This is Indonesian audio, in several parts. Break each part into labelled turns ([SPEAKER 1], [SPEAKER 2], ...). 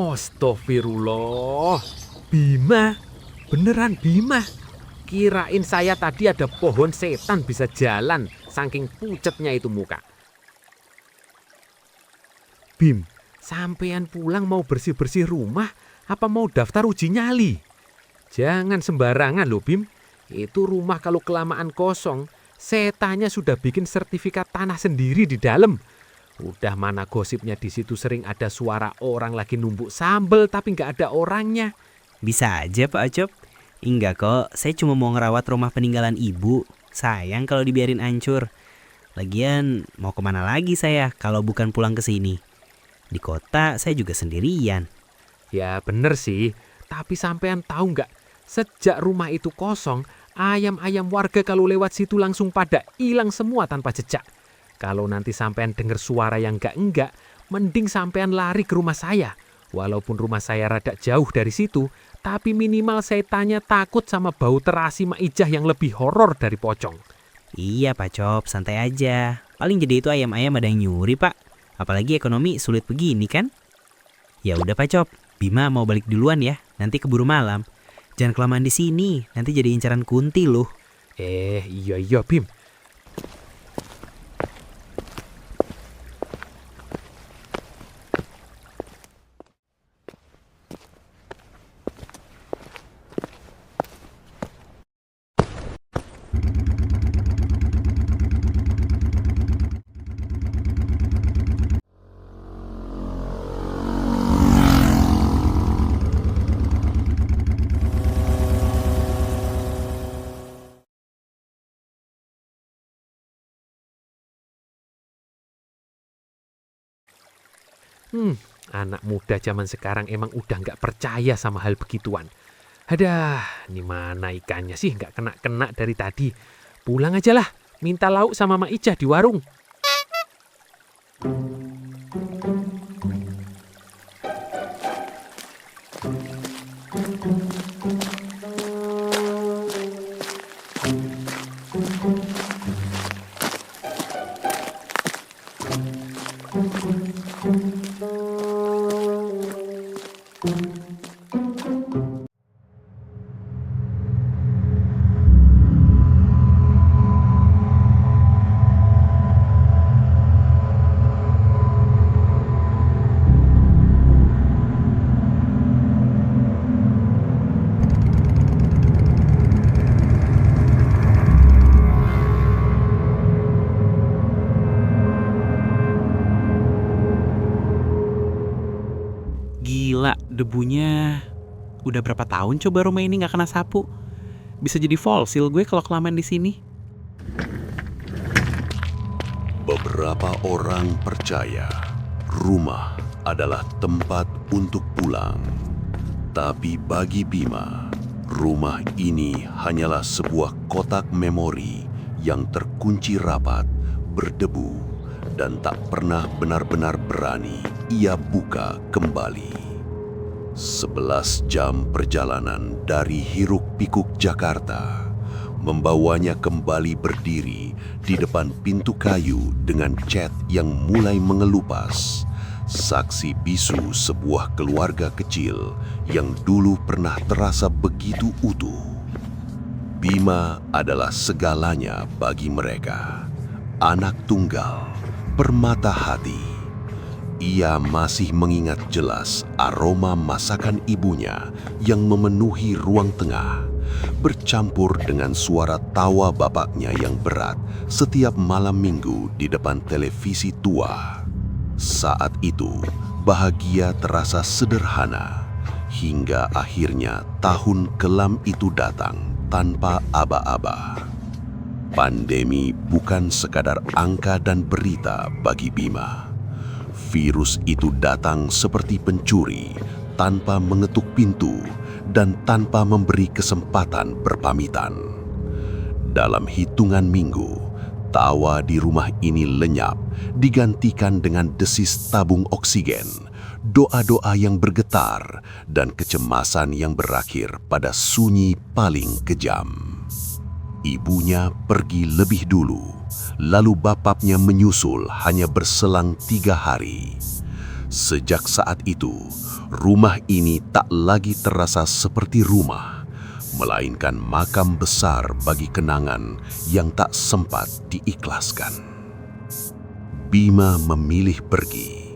[SPEAKER 1] Astagfirullah. Bima, beneran Bima. Kirain saya tadi ada pohon setan bisa jalan, saking pucetnya itu muka. Bim, sampean pulang mau bersih-bersih rumah, apa mau daftar uji nyali? Jangan sembarangan loh Bim. Itu rumah kalau kelamaan kosong, setannya sudah bikin sertifikat tanah sendiri di dalam. Udah mana gosipnya di situ sering ada suara orang lagi numbuk sambel tapi nggak ada orangnya.
[SPEAKER 2] Bisa aja Pak Acop. Enggak kok, saya cuma mau ngerawat rumah peninggalan ibu. Sayang kalau dibiarin hancur. Lagian mau kemana lagi saya kalau bukan pulang ke sini? Di kota saya juga sendirian.
[SPEAKER 1] Ya bener sih, tapi sampean tahu nggak? Sejak rumah itu kosong, ayam-ayam warga kalau lewat situ langsung pada hilang semua tanpa jejak. Kalau nanti sampean dengar suara yang enggak, mending sampean lari ke rumah saya. Walaupun rumah saya rada jauh dari situ, tapi minimal saya tanya takut sama bau terasi Mak Ijah yang lebih horor dari pocong.
[SPEAKER 2] Iya Pak Cop, santai aja. Paling jadi itu ayam-ayam ada yang nyuri Pak. Apalagi ekonomi sulit begini kan? Ya udah Pak Cop, Bima mau balik duluan ya. Nanti keburu malam. Jangan kelamaan di sini, nanti jadi incaran Kunti loh.
[SPEAKER 1] Iya Bim. Anak muda zaman sekarang emang udah nggak percaya sama hal begituan. Hadah, ini mana ikannya sih nggak kena-kena dari tadi. Pulang aja lah, minta lauk sama Mak Ijah di warung.
[SPEAKER 3] Gila, debunya. Udah berapa tahun coba rumah ini nggak kena sapu? Bisa jadi fosil gue kalau kelamaan di sini.
[SPEAKER 4] Beberapa orang percaya rumah adalah tempat untuk pulang. Tapi bagi Bima, rumah ini hanyalah sebuah kotak memori yang terkunci rapat, berdebu, dan tak pernah benar-benar berani ia buka kembali. 11 jam perjalanan dari hiruk-pikuk Jakarta membawanya kembali berdiri di depan pintu kayu dengan cat yang mulai mengelupas. Saksi bisu sebuah keluarga kecil yang dulu pernah terasa begitu utuh. Bima adalah segalanya bagi mereka. Anak tunggal, permata hati. Ia masih mengingat jelas aroma masakan ibunya yang memenuhi ruang tengah, bercampur dengan suara tawa bapaknya yang berat setiap malam minggu di depan televisi tua. Saat itu, bahagia terasa sederhana, hingga akhirnya tahun kelam itu datang tanpa aba-aba. Pandemi bukan sekadar angka dan berita bagi Bima. Virus itu datang seperti pencuri, tanpa mengetuk pintu dan tanpa memberi kesempatan berpamitan. Dalam hitungan minggu, tawa di rumah ini lenyap, digantikan dengan desis tabung oksigen, doa-doa yang bergetar, dan kecemasan yang berakhir pada sunyi paling kejam. Ibunya pergi lebih dulu, lalu bapaknya menyusul hanya berselang 3 hari. Sejak saat itu, rumah ini tak lagi terasa seperti rumah, melainkan makam besar bagi kenangan yang tak sempat diikhlaskan. Bima memilih pergi.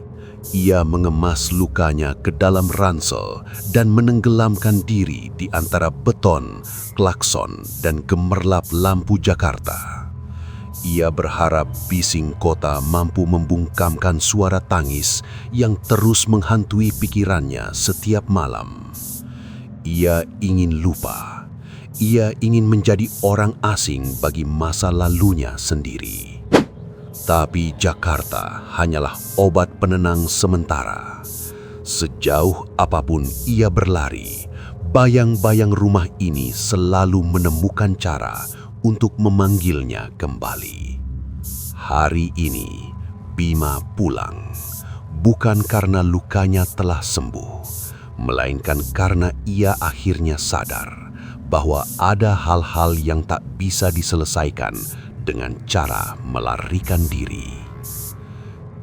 [SPEAKER 4] Ia mengemas lukanya ke dalam ransel dan menenggelamkan diri di antara beton, klakson, dan gemerlap lampu Jakarta. Ia berharap bising kota mampu membungkamkan suara tangis yang terus menghantui pikirannya setiap malam. Ia ingin lupa. Ia ingin menjadi orang asing bagi masa lalunya sendiri. Tapi Jakarta hanyalah obat penenang sementara. Sejauh apapun ia berlari, bayang-bayang rumah ini selalu menemukan cara untuk memanggilnya kembali. Hari ini, Bima pulang, bukan karena lukanya telah sembuh, melainkan karena ia akhirnya sadar bahwa ada hal-hal yang tak bisa diselesaikan dengan cara melarikan diri.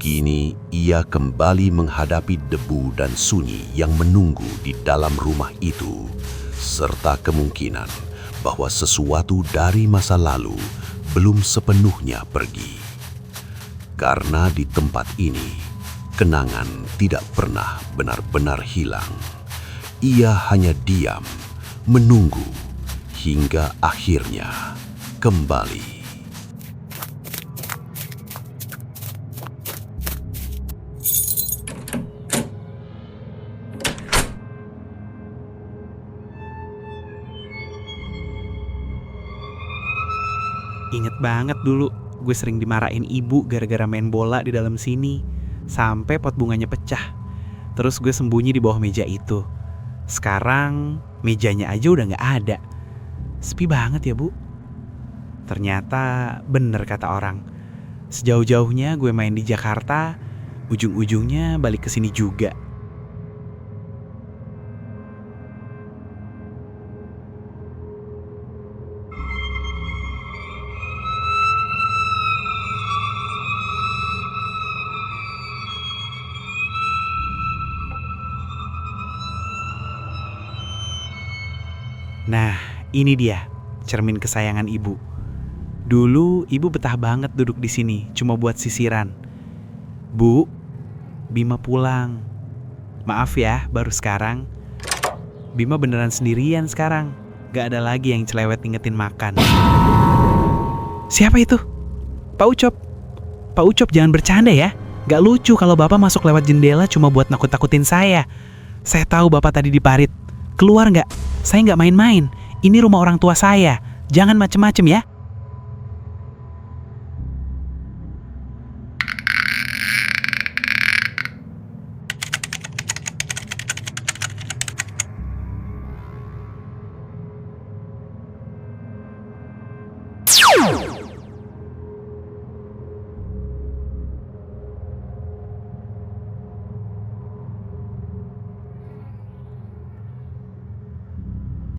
[SPEAKER 4] Kini ia kembali menghadapi debu dan sunyi yang menunggu di dalam rumah itu, serta kemungkinan bahwa sesuatu dari masa lalu belum sepenuhnya pergi. Karena di tempat ini, kenangan tidak pernah benar-benar hilang. Ia hanya diam, menunggu, hingga akhirnya kembali.
[SPEAKER 3] Ingat banget dulu, gue sering dimarahin ibu gara-gara main bola di dalam sini. Sampai pot bunganya pecah. Terus gue sembunyi di bawah meja itu. Sekarang mejanya aja udah gak ada. Sepi banget ya, Bu. Ternyata bener kata orang. Sejauh-jauhnya gue main di Jakarta, ujung-ujungnya balik ke sini juga. Nah, ini dia, cermin kesayangan ibu. Dulu ibu betah banget duduk di sini, cuma buat sisiran. Bu, Bima pulang. Maaf ya, baru sekarang. Bima beneran sendirian sekarang. Gak ada lagi yang celewet ingetin makan. Siapa itu? Pak Ucop. Pak Ucop jangan bercanda ya. Gak lucu kalau bapak masuk lewat jendela cuma buat nakut-nakutin saya. Saya tahu bapak tadi di parit. Keluar gak? Saya gak main-main. Ini rumah orang tua saya. Jangan macem-macem ya.